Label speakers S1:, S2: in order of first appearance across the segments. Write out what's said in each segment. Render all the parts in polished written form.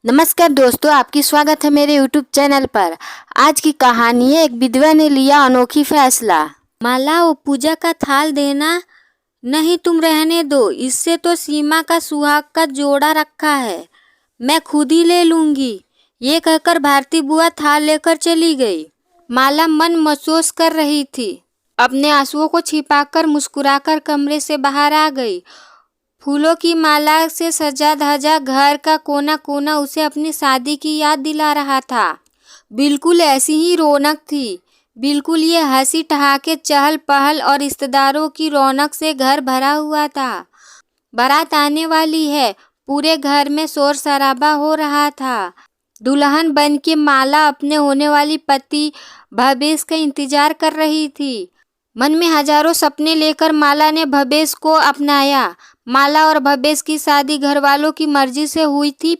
S1: नमस्कार दोस्तों, आपकी स्वागत है मेरे YouTube चैनल पर। आज की कहानी है, एक विधवा ने लिया अनोखी फैसला।
S2: माला, वो पूजा का थाल देना। नहीं, तुम रहने दो, इससे तो सीमा का सुहाग का जोड़ा रखा है, मैं खुद ही ले लूंगी। ये कहकर भारती बुआ थाल लेकर चली गई। माला मन महसूस कर रही थी। अपने आंसुओं को छिपाकर मुस्कुराकर कमरे से बाहर आ गई। फूलों की माला से सजा धजा घर का कोना कोना उसे अपनी शादी की याद दिला रहा था। बिल्कुल ऐसी ही रौनक थी। बिल्कुल ये हंसी ठहाके चहल पहल और रिश्तेदारों की रौनक से घर भरा हुआ था। बारात आने वाली है, पूरे घर में शोर शराबा हो रहा था। दुल्हन बन के माला अपने होने वाली पति भवेश का इंतजार कर रही थी। मन में हजारों सपने लेकर माला ने भवेश को अपनाया। माला और भवेश की शादी घर वालों की मर्जी से हुई थी,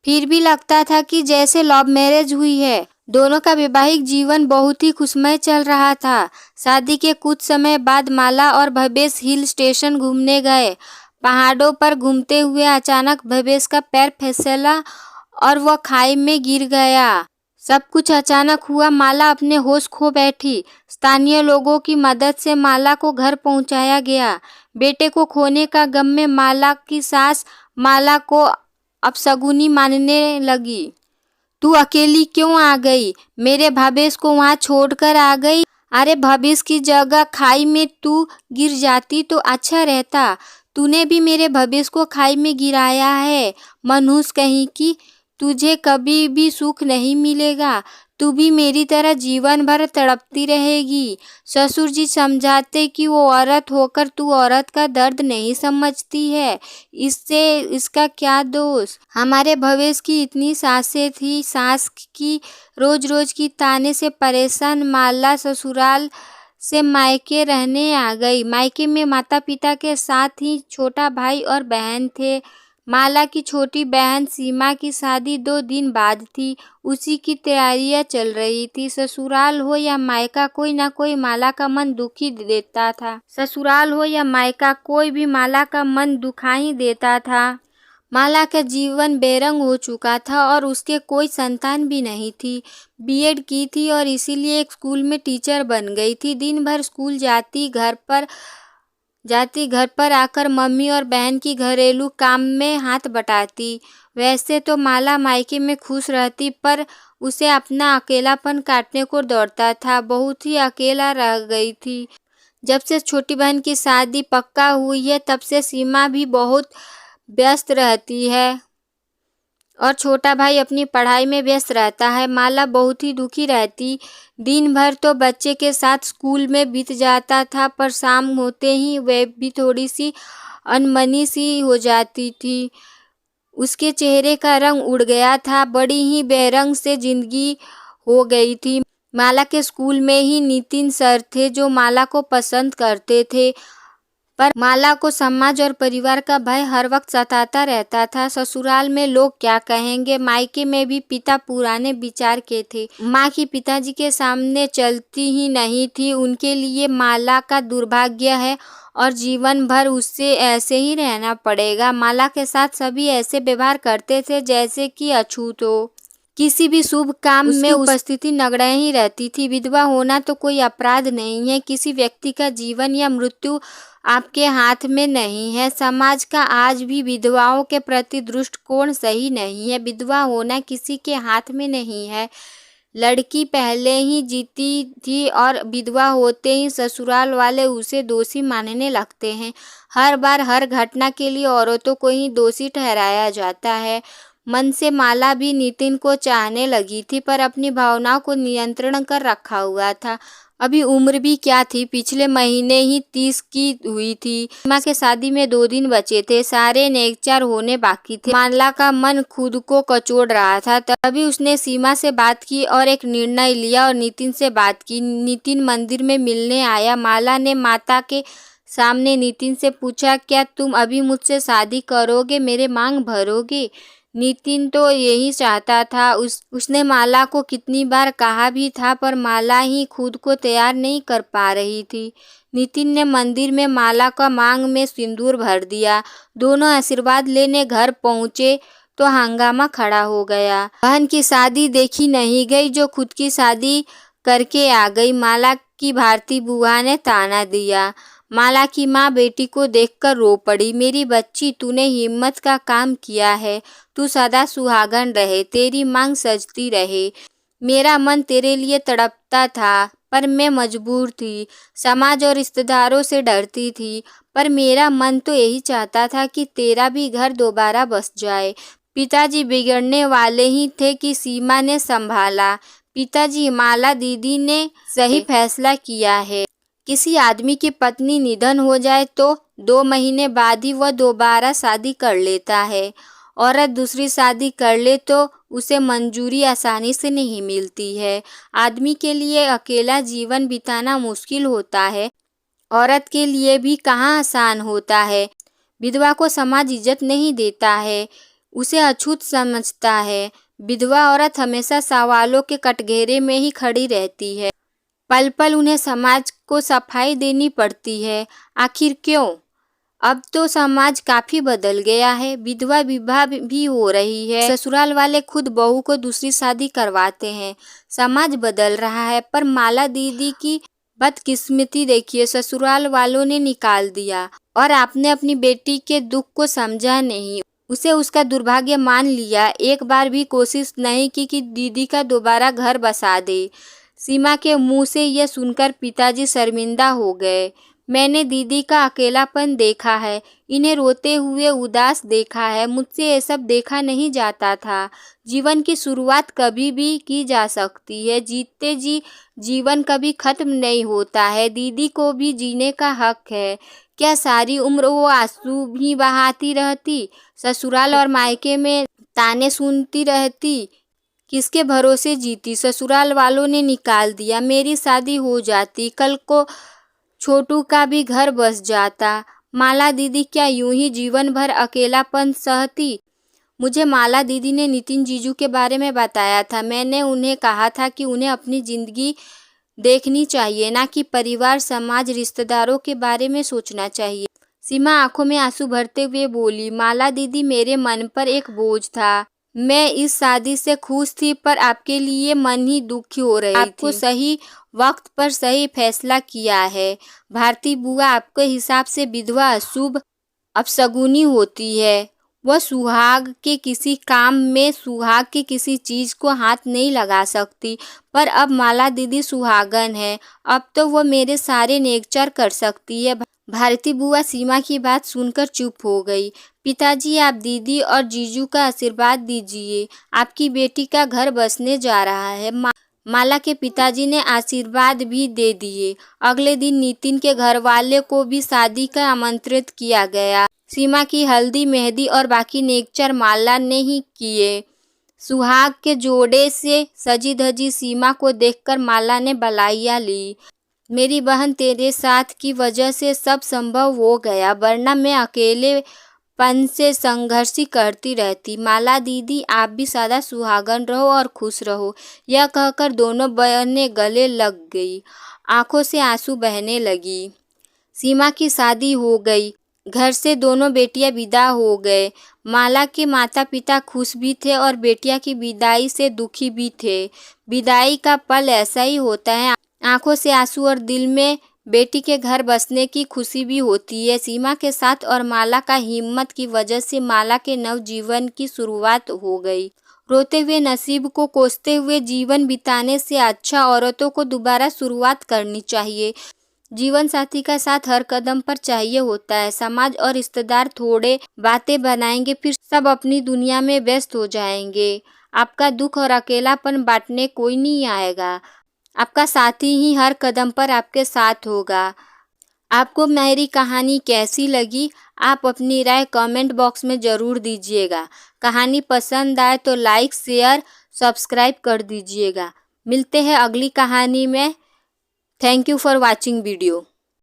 S2: फिर भी लगता था कि जैसे लव मैरिज हुई है। दोनों का वैवाहिक जीवन बहुत ही खुशमय चल रहा था। शादी के कुछ समय बाद माला और भवेश हिल स्टेशन घूमने गए। पहाड़ों पर घूमते हुए अचानक भवेश का पैर फिसला और वह खाई में गिर गया। सब कुछ अचानक हुआ। माला अपने होश खो बैठी। स्थानीय लोगों की मदद से माला को घर पहुंचाया गया। बेटे को खोने का गम में माला की सास माला को अपशगुनी मानने लगी। तू अकेली क्यों आ गई? मेरे भवेश को वहां छोड़कर आ गई। अरे, भवेश की जगह खाई में तू गिर जाती तो अच्छा रहता। तूने भी मेरे भवेश को खाई में गिराया है। मनहूस कहीं की, तुझे कभी भी सुख नहीं मिलेगा। तू भी मेरी तरह जीवन भर तड़पती रहेगी। ससुर जी समझाते कि वो औरत होकर तू औरत का दर्द नहीं समझती है, इससे इसका क्या दोष। हमारे भवेश की इतनी सासें थी। सास की रोज रोज की ताने से परेशान माला ससुराल से मायके रहने आ गई। मायके में माता पिता के साथ ही छोटा भाई और बहन थे। माला की छोटी बहन सीमा की शादी 2 दिन बाद थी। उसी की तैयारियां चल रही थी। ससुराल हो या मायका, कोई ना कोई माला का मन दुखी देता था। ससुराल हो या मायका, कोई भी माला का मन दुखा ही देता था। माला का जीवन बेरंग हो चुका था और उसके कोई संतान भी नहीं थी। बीएड की थी और इसीलिए एक स्कूल में टीचर बन गई थी। दिन भर स्कूल जाती, घर पर आकर मम्मी और बहन की घरेलू काम में हाथ बटाती। वैसे तो माला मायके में खुश रहती, पर उसे अपना अकेलापन काटने को दौड़ता था। बहुत ही अकेला रह गई थी। जब से छोटी बहन की शादी पक्का हुई है, तब से सीमा भी बहुत व्यस्त रहती है और छोटा भाई अपनी पढ़ाई में व्यस्त रहता है। माला बहुत ही दुखी रहती। दिन भर तो बच्चे के साथ स्कूल में बीत जाता था, पर शाम होते ही वह भी थोड़ी सी अनमनी सी हो जाती थी। उसके चेहरे का रंग उड़ गया था। बड़ी ही बेरंग से जिंदगी हो गई थी। माला के स्कूल में ही नितिन सर थे जो माला को पसंद करते थे, पर माला को समाज और परिवार का भय हर वक्त सताता रहता था। ससुराल में लोग क्या कहेंगे, मायके में भी पिता पुराने विचार के थे। माँ की पिताजी के सामने चलती ही नहीं थी। उनके लिए माला का दुर्भाग्य है और जीवन भर उससे ऐसे ही रहना पड़ेगा। माला के साथ सभी ऐसे व्यवहार करते थे जैसे कि अछूत हो। किसी भी शुभ काम में उपस्थिति नगण्य ही रहती थी। विधवा होना तो कोई अपराध नहीं है। किसी व्यक्ति का जीवन या मृत्यु आपके हाथ में नहीं है। समाज का आज भी विधवाओं के प्रति दृष्टिकोण सही नहीं है। विधवा होना किसी के हाथ में नहीं है। लड़की पहले ही जीती थी और विधवा होते ही ससुराल वाले उसे दोषी मानने लगते हैं। हर बार हर घटना के लिए औरतों को ही दोषी ठहराया जाता है। मन से माला भी नितिन को चाहने लगी थी, पर अपनी भावनाओं को नियंत्रण कर रखा हुआ था। अभी उम्र भी क्या थी, पिछले महीने ही 30 की हुई थी। सीमा के शादी में 2 दिन बचे थे। सारे नेकचार होने बाकी थे। माला का मन खुद को कचोड़ रहा था। तभी उसने सीमा से बात की और एक निर्णय लिया और नितिन से बात की। नितिन मंदिर में मिलने आया। माला ने माता के सामने नितिन से पूछा, क्या तुम अभी मुझसे शादी करोगे, मेरे मांग भरोगे? नितिन तो यही चाहता था। उसने माला को कितनी बार कहा भी था, पर माला ही खुद को तैयार नहीं कर पा रही थी। नितिन ने मंदिर में माला का मांग में सिंदूर भर दिया। दोनों आशीर्वाद लेने घर पहुंचे तो हंगामा खड़ा हो गया। बहन की शादी देखी नहीं गई जो खुद की शादी करके आ गई। माला की भारती बुआ ने ताना दिया। माला की माँ बेटी को देखकर रो पड़ी। मेरी बच्ची, तूने हिम्मत का काम किया है। तू सदा सुहागन रहे, तेरी मांग सजती रहे। मेरा मन तेरे लिए तड़पता था, पर मैं मजबूर थी। समाज और रिश्तेदारों से डरती थी, पर मेरा मन तो यही चाहता था कि तेरा भी घर दोबारा बस जाए। पिताजी बिगड़ने वाले ही थे कि सीमा ने संभाला। पिताजी, माला दीदी ने सही फैसला किया है। किसी आदमी की पत्नी निधन हो जाए तो 2 महीने बाद ही वह दोबारा शादी कर लेता है। औरत दूसरी शादी कर ले तो उसे मंजूरी आसानी से नहीं मिलती है। आदमी के लिए अकेला जीवन बिताना मुश्किल होता है, औरत के लिए भी कहाँ आसान होता है। विधवा को समाज इज्जत नहीं देता है, उसे अछूत समझता है। विधवा औरत हमेशा सवालों के कटघरे में ही खड़ी रहती है। पल पल उन्हें समाज को सफाई देनी पड़ती है। आखिर क्यों? अब तो समाज काफी बदल गया है। विधवा विवाह भी हो रही है। ससुराल वाले खुद बहू को दूसरी शादी करवाते हैं। समाज बदल रहा है, पर माला दीदी की बदकिस्मती देखिए, ससुराल वालों ने निकाल दिया और आपने अपनी बेटी के दुख को समझा नहीं, उसे उसका दुर्भाग्य मान लिया। एक बार भी कोशिश नहीं की कि दीदी का दोबारा घर बसा दे। सीमा के मुंह से यह सुनकर पिताजी शर्मिंदा हो गए। मैंने दीदी का अकेलापन देखा है, इन्हें रोते हुए उदास देखा है। मुझसे ये सब देखा नहीं जाता था। जीवन की शुरुआत कभी भी की जा सकती है। जीते जी जीवन कभी खत्म नहीं होता है। दीदी को भी जीने का हक है। क्या सारी उम्र वो आंसू भी बहाती रहती, ससुराल और मायके में ताने सुनती रहती? किसके भरोसे जीती? ससुराल वालों ने निकाल दिया। मेरी शादी हो जाती, कल को छोटू का भी घर बस जाता। माला दीदी क्या यूं ही जीवन भर अकेलापन सहती? मुझे माला दीदी ने नितिन जीजू के बारे में बताया था। मैंने उन्हें कहा था कि उन्हें अपनी जिंदगी देखनी चाहिए, ना कि परिवार, समाज, रिश्तेदारों के बारे में सोचना चाहिए। सीमा आंखों में आंसू भरते हुए बोली, माला दीदी, मेरे मन पर एक बोझ था। मैं इस शादी से खुश थी, पर आपके लिए मन ही दुखी हो रही थी। आपको सही वक्त पर सही फैसला किया है। भारती बुआ, आपके हिसाब से विधवा अशुभ अपशगुनी होती है। वह सुहाग के किसी काम में, सुहाग की किसी चीज को हाथ नहीं लगा सकती। पर अब माला दीदी सुहागन है, अब तो वह मेरे सारे नेकचर कर सकती है। भारती बुआ सीमा की बात सुनकर चुप हो गई। पिताजी, आप दीदी और जीजू का आशीर्वाद दीजिए, आपकी बेटी का घर बसने जा रहा है। माला के पिताजी ने आशीर्वाद भी दे दिए। अगले दिन नितिन के घर वाले को भी शादी का आमंत्रित किया गया। सीमा की हल्दी, मेहंदी और बाकी नेकचर माला ने ही किए। सुहाग के जोड़े से सजी धजी सीमा को देखकर माला ने बधाइयाँ ली। मेरी बहन, तेरे साथ की वजह से सब संभव हो गया, वरना मैं अकेलेपन से संघर्ष करती रहती। माला दीदी, आप भी सदा सुहागन रहो और खुश रहो। यह कहकर दोनों बहनें गले लग गई। आंखों से आंसू बहने लगी। सीमा की शादी हो गई। घर से दोनों बेटियां विदा हो गए। माला के माता पिता खुश भी थे और बेटिया की विदाई से दुखी भी थे। विदाई का पल ऐसा ही होता है, आंखों से आंसू और दिल में बेटी के घर बसने की खुशी भी होती है। सीमा के साथ और माला का हिम्मत की वजह से माला के नव जीवन की शुरुआत हो गई। रोते हुए नसीब को कोसते हुए जीवन बिताने से अच्छा औरतों को दोबारा शुरुआत करनी चाहिए। जीवन साथी का साथ हर कदम पर चाहिए होता है। समाज और रिश्तेदार थोड़े बातें बनाएंगे, फिर सब अपनी दुनिया में व्यस्त हो जाएंगे। आपका दुख और अकेलापन बांटने कोई नहीं आएगा। आपका साथी ही हर कदम पर आपके साथ होगा। आपको मेरी कहानी कैसी लगी? आप अपनी राय कमेंट बॉक्स में ज़रूर दीजिएगा। कहानी पसंद आए तो लाइक, शेयर, सब्सक्राइब कर दीजिएगा। मिलते हैं अगली कहानी में। Thank you for watching video.